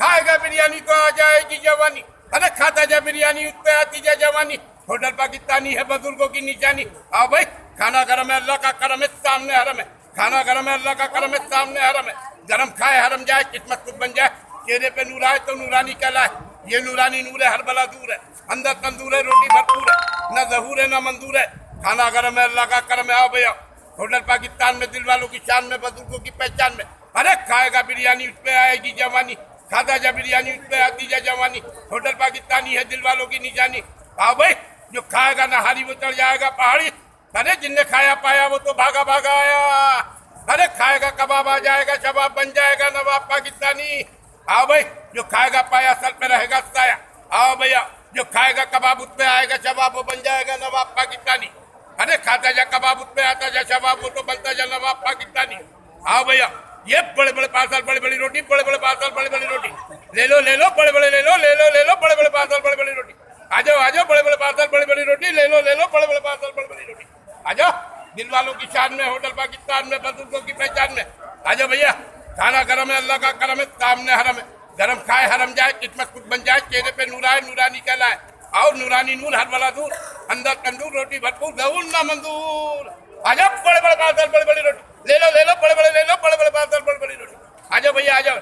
खाएगा बिरयानी तो आ जाएगी जवानी। अरे खाता जा बिरयानी उस पे आती जा जवानी। होटल पाकिस्तानी है बुजुर्गों की निशानी। आओ भाई, खाना गरम है, अल्लाह का करम है, सामने हरम है। खाना गरम है, अल्लाह का करम है, सामने हरम है। गरम खाए हरम जाए, किस्मत खुद बन जाए। चेहरे पे नूर आए तो नूरानी कहलाए। ये नूरानी नूर है, हर बला दूर है। अंदर तंदूर है, रोटी भरपूर है, न जहूर है न मंदूर है। खाना गरम है, अल्लाह का करम है। आओ भैया, होटल पाकिस्तान में दिल वालों की शान में, बुजुर्गों की पहचान में। अरे खाएगा बिरयानी उस पे आएगी जवानी। खाता जा बिरयानी उस पे आती जा जवानी। होटल पाकिस्तानी है दिल वालों की निशानी। आओ भाई, जो खाएगा नहारी वो चढ़ जाएगा पहाड़ी। अरे जिनने खाया पाया वो तो भागा भागा आया। अरे खाएगा कबाब आ जाएगा, शबाब बन जाएगा नवाब पाकिस्तानी। आओ भाई, जो खाएगा पाया सर पे रहेगा साया। आओ भैया, जो खाएगा कबाब उस पे आएगा शबाब, वो बन जाएगा नवाब पाकिस्तानी। अरे खाता जा कबाब उस पे आता जा शबाब, वो तो बनता जा नवाब पाकिस्तानी। आओ भैया, ये बड़े बड़े पार्सल, बड़ी बड़ी रोटी, बड़े बड़े पार्सल, बड़ी बड़ी रोटी। ले लो बड़े बड़े ले लो बड़े बड़े पार्सल, बड़ी बड़ी रोटी। आ जाओ बड़े बड़े पार्सल, बड़ी बड़ी रोटी। ले लो बड़े बड़े पार्सल, बड़ी बड़ी रोटी। आ जाओ, दिल वालों की शान में, होटल पाकिस्तान में, बुजुर्गों की पहचान में। आ जाओ भैया, खाना गरम है, अल्लाह का करम है, सामने हरम है। गरम खाए हरम जाए, किस्मत खुद बन जाए। चेहरे पे नूर आए, नूरानी कहलाए। और नूरानी नूर, हर वाला दूर। अंदर तंदूर, रोटी भरपूर, जहूर ना मंदूर। आ जाओ, बड़े बड़े पार्सल, बड़ी बड़ी रोटी। ले लो बड़े बड़े, ले लो बड़े बड़े पार्सल, बड़ी बड़ी रोटी। आ जाओ भैया, आ जाओ।